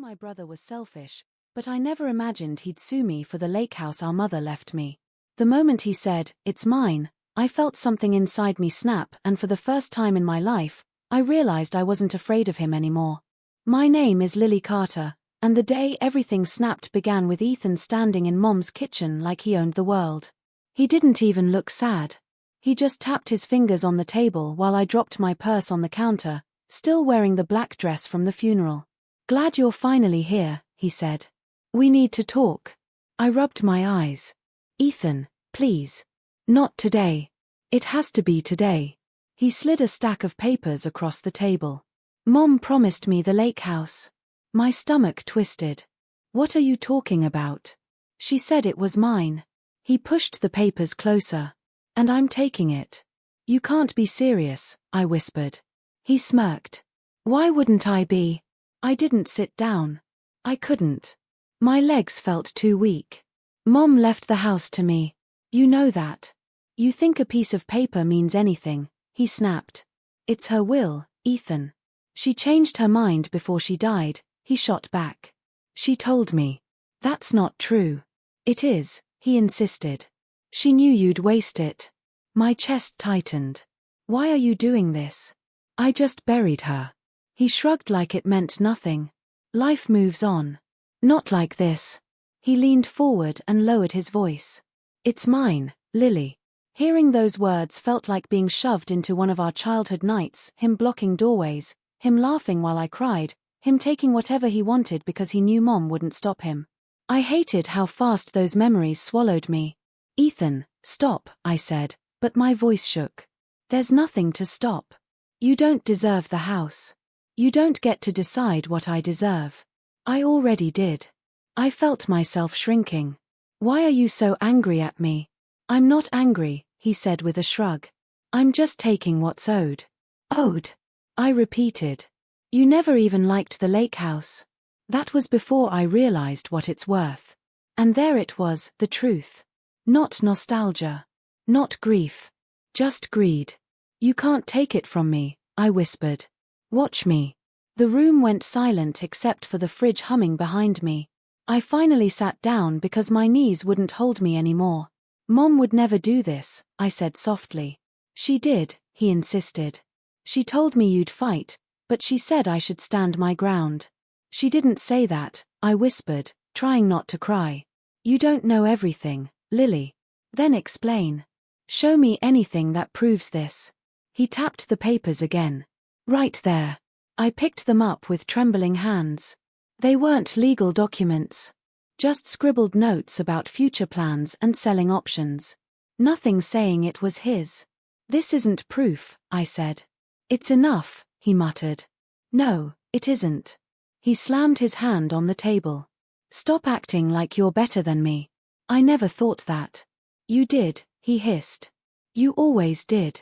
my brother was selfish, but I never imagined he'd sue me for the lake house our mother left me. The moment he said, "It's mine," I felt something inside me snap, and for the first time in my life, I realized I wasn't afraid of him anymore. My name is Lily Carter, and the day everything snapped began with Ethan standing in Mom's kitchen like he owned the world. He didn't even look sad. He just tapped his fingers on the table while I dropped my purse on the counter, still wearing the black dress from the funeral. "Glad you're finally here," he said. "We need to talk." I rubbed my eyes. "Ethan, please. Not today. It has to be today." He slid a stack of papers across the table. "Mom promised me the lake house." My stomach twisted. "What are you talking about?" "She said it was mine." He pushed the papers closer. "And I'm taking it." "You can't be serious," I whispered. He smirked. "Why wouldn't I be?" I didn't sit down. I couldn't. My legs felt too weak. "Mom left the house to me. You know that." "You think a piece of paper means anything," he snapped. "It's her will, Ethan." "She changed her mind before she died," he shot back. "She told me." "That's not true." "It is," he insisted. "She knew you'd waste it." My chest tightened. "Why are you doing this?" "I just buried her." He shrugged like it meant nothing. "Life moves on." "Not like this." He leaned forward and lowered his voice. "It's mine, Lily." Hearing those words felt like being shoved into one of our childhood nights, him blocking doorways, him laughing while I cried, him taking whatever he wanted because he knew Mom wouldn't stop him. I hated how fast those memories swallowed me. "Ethan, stop," I said, but my voice shook. "There's nothing to stop. You don't deserve the house. You don't get to decide what I deserve." I already did. I felt myself shrinking. "Why are you so angry at me?" "I'm not angry," he said with a shrug. "I'm just taking what's owed." "Owed?" I repeated. "You never even liked the lake house." That was before I realized what it's worth. And there it was, the truth. Not nostalgia. Not grief. Just greed. "You can't take it from me," I whispered. "Watch me." The room went silent except for the fridge humming behind me. I finally sat down because my knees wouldn't hold me anymore. "Mom would never do this," I said softly. "She did," he insisted. "She told me you'd fight, but she said I should stand my ground." "She didn't say that," I whispered, trying not to cry. "You don't know everything, Lily." "Then explain. Show me anything that proves this." He tapped the papers again. "Right there." I picked them up with trembling hands. They weren't legal documents. Just scribbled notes about future plans and selling options. Nothing saying it was his. "This isn't proof," I said. "It's enough," he muttered. "No, it isn't." He slammed his hand on the table. "Stop acting like you're better than me. I never thought that." "You did," he hissed. "You always did."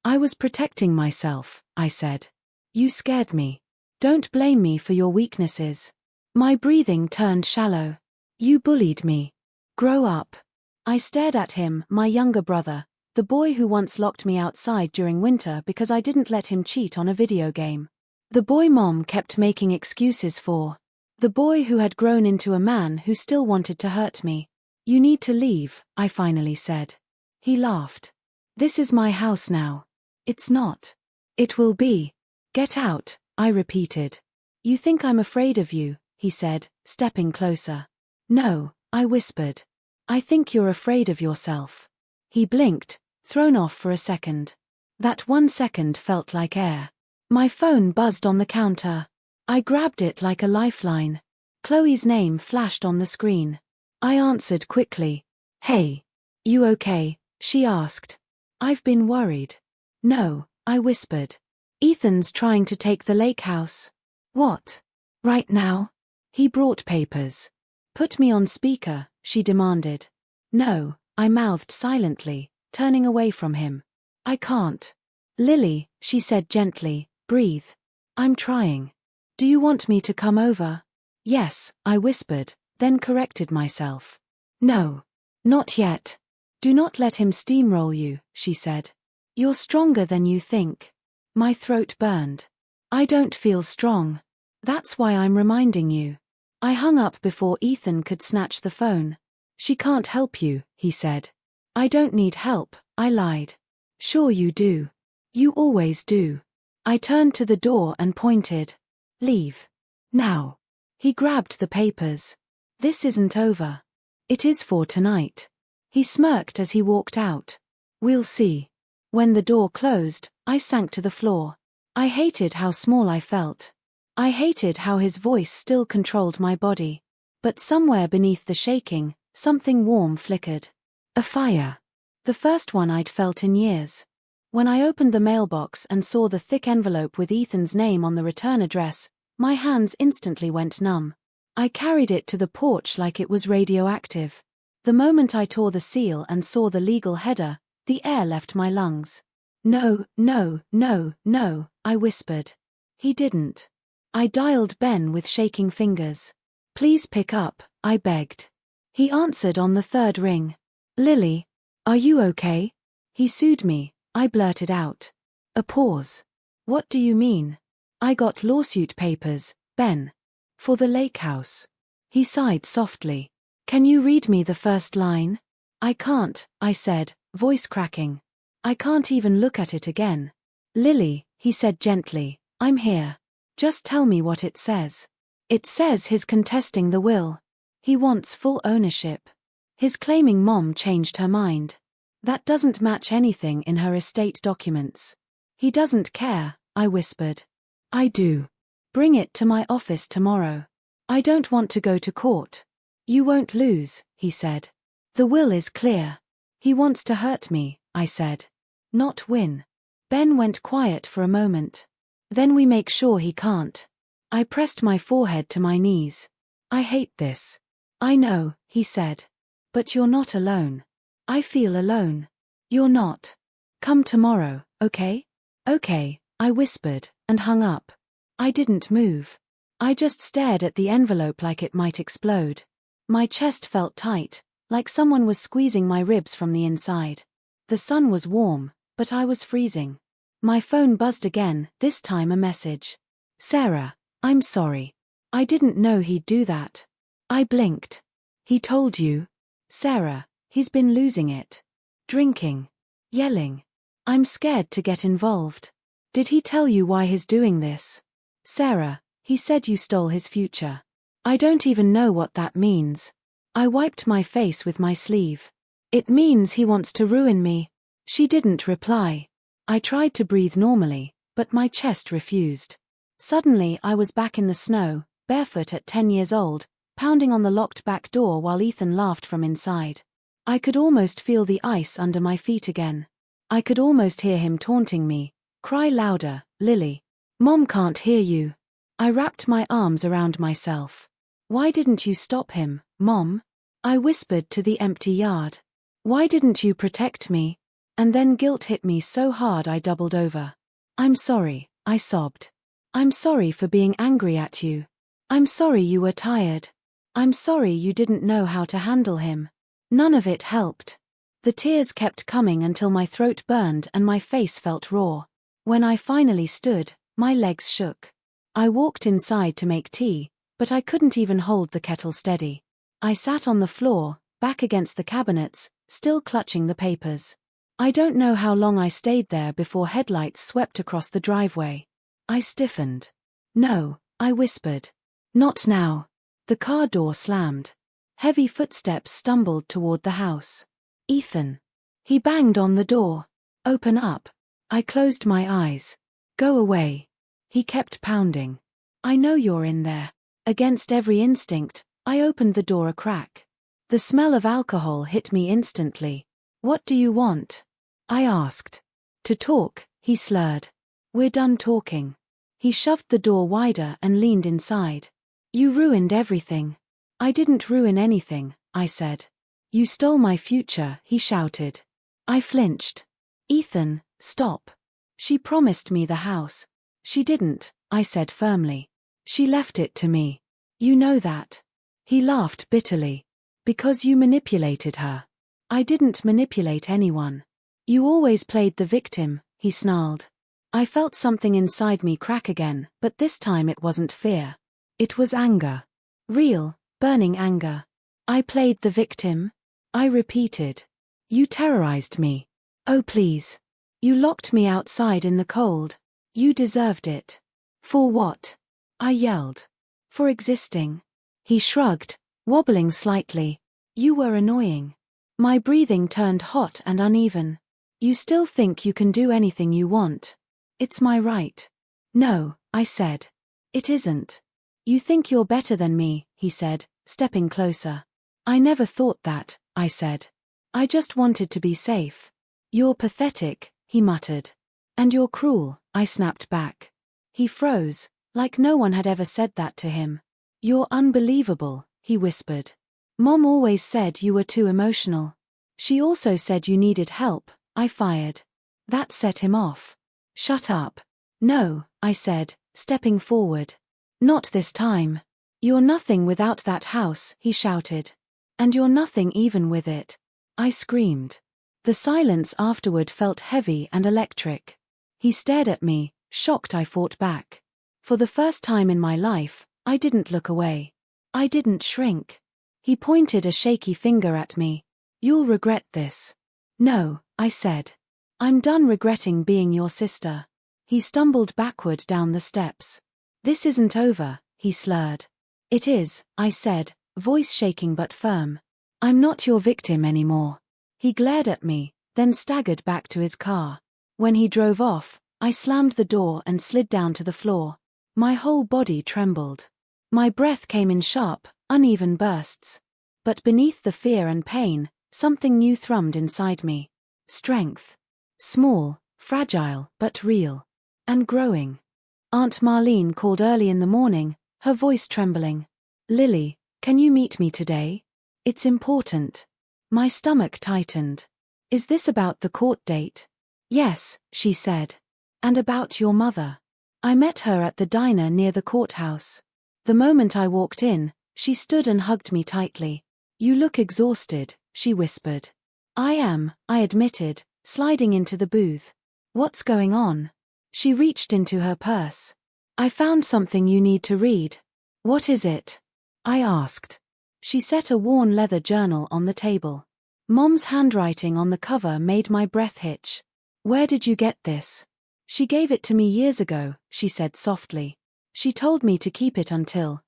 "I was protecting myself," I said. "You scared me. Don't blame me for your weaknesses." My breathing turned shallow. "You bullied me. Grow up." I stared at him, my younger brother, the boy who once locked me outside during winter because I didn't let him cheat on a video game. The boy Mom kept making excuses for. The boy who had grown into a man who still wanted to hurt me. "You need to leave," I finally said. He laughed. "This is my house now." "It's not." "It will be." "Get out," I repeated. "You think I'm afraid of you," he said, stepping closer. "No," I whispered. "I think you're afraid of yourself." He blinked, thrown off for a second. That 1 second felt like air. My phone buzzed on the counter. I grabbed it like a lifeline. Chloe's name flashed on the screen. I answered quickly. "Hey. You okay?" she asked. "I've been worried." "No," I whispered. "Ethan's trying to take the lake house." "What? Right now?" He brought papers. "Put me on speaker," she demanded. "No," I mouthed silently, turning away from him. "I can't." "Lily," she said gently, "breathe." "I'm trying." "Do you want me to come over?" "Yes," I whispered, then corrected myself. "No. Not yet." "Do not let him steamroll you," she said. "You're stronger than you think." My throat burned. "I don't feel strong. That's why I'm reminding you." I hung up before Ethan could snatch the phone. She can't help you, he said. I don't need help, I lied. Sure you do. You always do. I turned to the door and pointed. Leave. Now. He grabbed the papers. This isn't over. It is for tonight. He smirked as he walked out. We'll see. When the door closed, I sank to the floor. I hated how small I felt. I hated how his voice still controlled my body. But somewhere beneath the shaking, something warm flickered. A fire. The first one I'd felt in years. When I opened the mailbox and saw the thick envelope with Ethan's name on the return address, my hands instantly went numb. I carried it to the porch like it was radioactive. The moment I tore the seal and saw the legal header, the air left my lungs. No, no, no, no, I whispered. He didn't. I dialed Ben with shaking fingers. Please pick up, I begged. He answered on the third ring. Lily, are you okay? He sued me, I blurted out. A pause. What do you mean? I got lawsuit papers, Ben. For the lake house. He sighed softly. Can you read me the first line? I can't, I said, voice cracking. I can't even look at it again. Lily, he said gently, I'm here. Just tell me what it says. It says he's contesting the will. He wants full ownership. He's claiming Mom changed her mind. That doesn't match anything in her estate documents. He doesn't care, I whispered. I do. Bring it to my office tomorrow. I don't want to go to court. You won't lose, he said. The will is clear. He wants to hurt me, I said. Not win. Ben went quiet for a moment. Then we make sure he can't. I pressed my forehead to my knees. I hate this. I know, he said. But you're not alone. I feel alone. You're not. Come tomorrow, okay? Okay, I whispered, and hung up. I didn't move. I just stared at the envelope like it might explode. My chest felt tight, like someone was squeezing my ribs from the inside. The sun was warm, but I was freezing. My phone buzzed again, this time a message. Sarah, I'm sorry. I didn't know he'd do that. I blinked. He told you? Sarah, he's been losing it. Drinking. Yelling. I'm scared to get involved. Did he tell you why he's doing this? Sarah, he said you stole his future. I don't even know what that means. I wiped my face with my sleeve. It means he wants to ruin me. She didn't reply. I tried to breathe normally, but my chest refused. Suddenly I was back in the snow, barefoot at 10 years old, pounding on the locked back door while Ethan laughed from inside. I could almost feel the ice under my feet again. I could almost hear him taunting me. Cry louder, Lily. Mom can't hear you. I wrapped my arms around myself. Why didn't you stop him, Mom? I whispered to the empty yard. Why didn't you protect me? And then guilt hit me so hard I doubled over. I'm sorry, I sobbed. I'm sorry for being angry at you. I'm sorry you were tired. I'm sorry you didn't know how to handle him. None of it helped. The tears kept coming until my throat burned and my face felt raw. When I finally stood, my legs shook. I walked inside to make tea, but I couldn't even hold the kettle steady. I sat on the floor, back against the cabinets, still clutching the papers. I don't know how long I stayed there before headlights swept across the driveway. I stiffened. No, I whispered. Not now. The car door slammed. Heavy footsteps stumbled toward the house. Ethan. He banged on the door. Open up. I closed my eyes. Go away. He kept pounding. I know you're in there. Against every instinct, I opened the door a crack. The smell of alcohol hit me instantly. What do you want? I asked. To talk, he slurred. We're done talking. He shoved the door wider and leaned inside. You ruined everything. I didn't ruin anything, I said. You stole my future, he shouted. I flinched. Ethan, stop. She promised me the house. She didn't, I said firmly. She left it to me. You know that. He laughed bitterly. Because you manipulated her. I didn't manipulate anyone. You always played the victim, he snarled. I felt something inside me crack again, but this time it wasn't fear. It was anger. Real, burning anger. I played the victim? I repeated. You terrorized me. Oh please. You locked me outside in the cold. You deserved it. For what? I yelled. For existing. He shrugged, wobbling slightly. You were annoying. My breathing turned hot and uneven. You still think you can do anything you want. It's my right. No, I said. It isn't. You think you're better than me, he said, stepping closer. I never thought that, I said. I just wanted to be safe. You're pathetic, he muttered. And you're cruel, I snapped back. He froze, like no one had ever said that to him. You're unbelievable, he whispered. Mom always said you were too emotional. She also said you needed help, I fired. That set him off. Shut up. No, I said, stepping forward. Not this time. You're nothing without that house, he shouted. And you're nothing even with it. I screamed. The silence afterward felt heavy and electric. He stared at me, shocked. I fought back. For the first time in my life, I didn't look away. I didn't shrink. He pointed a shaky finger at me. You'll regret this. No, I said. I'm done regretting being your sister. He stumbled backward down the steps. This isn't over, he slurred. It is, I said, voice shaking but firm. I'm not your victim anymore. He glared at me, then staggered back to his car. When he drove off, I slammed the door and slid down to the floor. My whole body trembled. My breath came in sharp, uneven bursts. But beneath the fear and pain, something new thrummed inside me. Strength. Small, fragile, but real. And growing. Aunt Marlene called early in the morning, her voice trembling. Lily, can you meet me today? It's important. My stomach tightened. Is this about the court date? Yes, she said. And about your mother. I met her at the diner near the courthouse. The moment I walked in, she stood and hugged me tightly. You look exhausted, she whispered. I am, I admitted, sliding into the booth. What's going on? She reached into her purse. I found something you need to read. What is it? I asked. She set a worn leather journal on the table. Mom's handwriting on the cover made my breath hitch. Where did you get this? She gave it to me years ago, she said softly. She told me to keep it until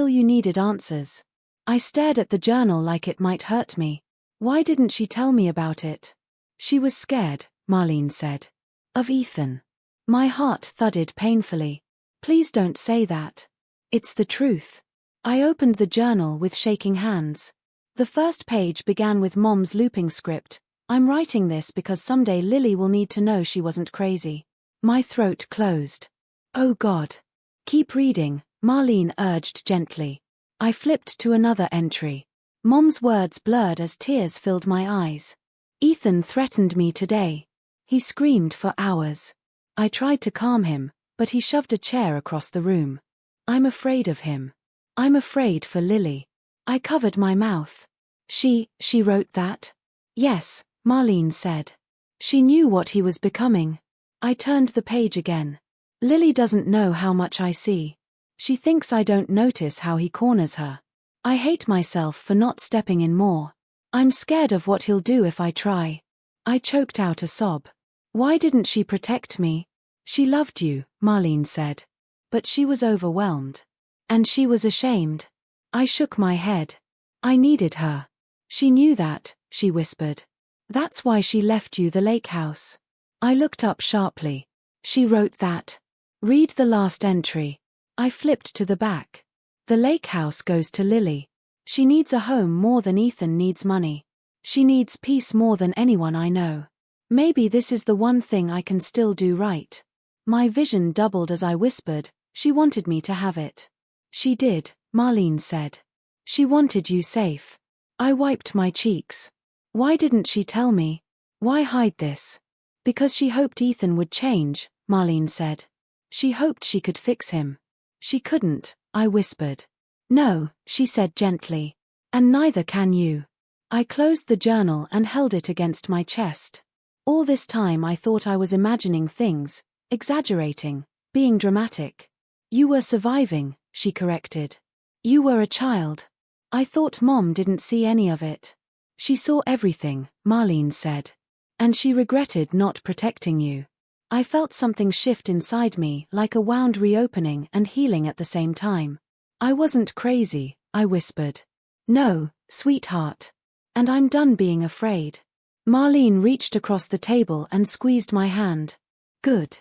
you needed answers. I stared at the journal like it might hurt me. Why didn't she tell me about it? She was scared, Marlene said. Of Ethan. My heart thudded painfully. Please don't say that. It's the truth. I opened the journal with shaking hands. The first page began with Mom's looping script. I'm writing this because someday Lily will need to know she wasn't crazy. My throat closed. Oh God. Keep reading, Marlene urged gently. I flipped to another entry. Mom's words blurred as tears filled my eyes. Ethan threatened me today. He screamed for hours. I tried to calm him, but he shoved a chair across the room. I'm afraid of him. I'm afraid for Lily. I covered my mouth. She wrote that? Yes, Marlene said. She knew what he was becoming. I turned the page again. Lily doesn't know how much I see. She thinks I don't notice how he corners her. I hate myself for not stepping in more. I'm scared of what he'll do if I try. I choked out a sob. Why didn't she protect me? She loved you, Marlene said. But she was overwhelmed. And she was ashamed. I shook my head. I needed her. She knew that, she whispered. That's why she left you the lake house. I looked up sharply. She wrote that. Read the last entry. I flipped to the back. The lake house goes to Lily. She needs a home more than Ethan needs money. She needs peace more than anyone I know. Maybe this is the one thing I can still do right. My vision doubled as I whispered, she wanted me to have it. She did, Marlene said. She wanted you safe. I wiped my cheeks. Why didn't she tell me? Why hide this? Because she hoped Ethan would change, Marlene said. She hoped she could fix him. She couldn't, I whispered. No, she said gently. And neither can you. I closed the journal and held it against my chest. All this time I thought I was imagining things, exaggerating, being dramatic. You were surviving, she corrected. You were a child. I thought Mom didn't see any of it. She saw everything, Marlene said. And she regretted not protecting you. I felt something shift inside me, like a wound reopening and healing at the same time. I wasn't crazy, I whispered. No, sweetheart. And I'm done being afraid. Marlene reached across the table and squeezed my hand. Good.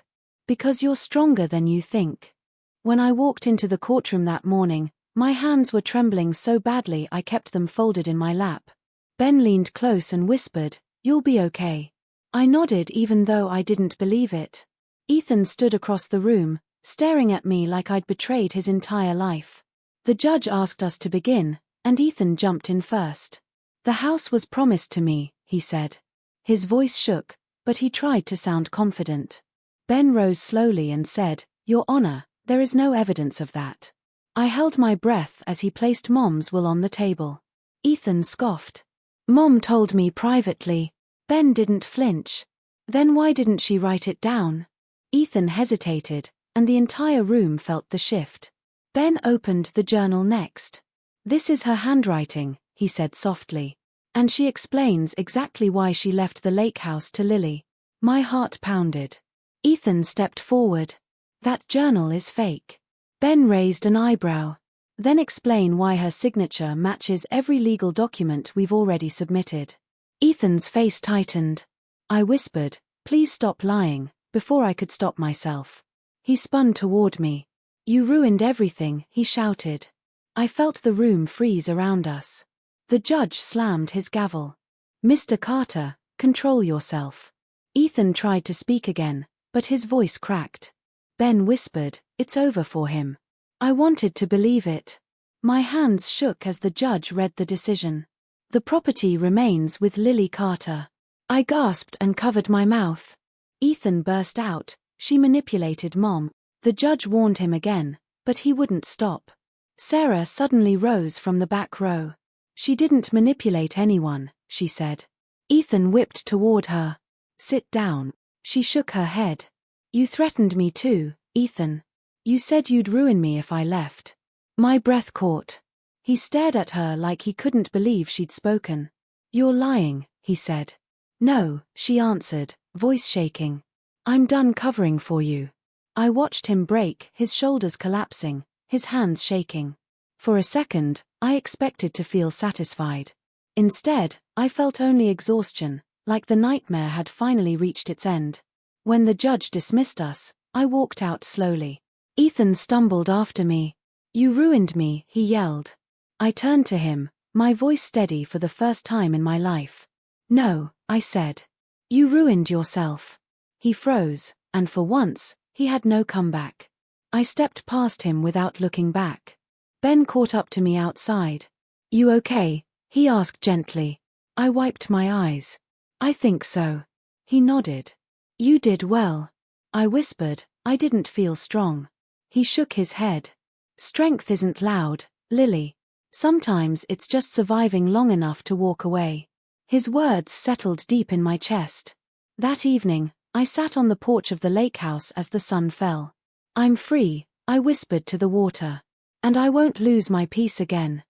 Because you're stronger than you think. When I walked into the courtroom that morning, my hands were trembling so badly I kept them folded in my lap. Ben leaned close and whispered, "You'll be okay." I nodded even though I didn't believe it. Ethan stood across the room, staring at me like I'd betrayed his entire life. The judge asked us to begin, and Ethan jumped in first. "The house was promised to me," he said. His voice shook, but he tried to sound confident. Ben rose slowly and said, "Your Honor, there is no evidence of that." I held my breath as he placed Mom's will on the table. Ethan scoffed. "Mom told me privately." Ben didn't flinch. "Then why didn't she write it down?" Ethan hesitated, and the entire room felt the shift. Ben opened the journal next. "This is her handwriting," he said softly. "And she explains exactly why she left the lake house to Lily." My heart pounded. Ethan stepped forward. "That journal is fake." Ben raised an eyebrow. "Then explain why her signature matches every legal document we've already submitted." Ethan's face tightened. I whispered, "Please stop lying," before I could stop myself. He spun toward me. "You ruined everything," he shouted. I felt the room freeze around us. The judge slammed his gavel. "Mr. Carter, control yourself." Ethan tried to speak again, but his voice cracked. Ben whispered, "It's over for him." I wanted to believe it. My hands shook as the judge read the decision. "The property remains with Lily Carter." I gasped and covered my mouth. Ethan burst out, "She manipulated Mom." The judge warned him again, but he wouldn't stop. Sarah suddenly rose from the back row. "She didn't manipulate anyone," she said. Ethan whipped toward her. "Sit down." She shook her head. "You threatened me too, Ethan. You said you'd ruin me if I left." My breath caught. He stared at her like he couldn't believe she'd spoken. "You're lying," he said. "No," she answered, voice shaking. "I'm done covering for you." I watched him break, his shoulders collapsing, his hands shaking. For a second, I expected to feel satisfied. Instead, I felt only exhaustion, like the nightmare had finally reached its end. When the judge dismissed us, I walked out slowly. Ethan stumbled after me. "You ruined me," he yelled. I turned to him, my voice steady for the first time in my life. "No," I said. "You ruined yourself." He froze, and for once, he had no comeback. I stepped past him without looking back. Ben caught up to me outside. "You okay?" he asked gently. I wiped my eyes. "I think so." He nodded. "You did well." I whispered, "I didn't feel strong." He shook his head. "Strength isn't loud, Lily. Sometimes it's just surviving long enough to walk away." His words settled deep in my chest. That evening, I sat on the porch of the lake house as the sun fell. "I'm free," I whispered to the water. "And I won't lose my peace again."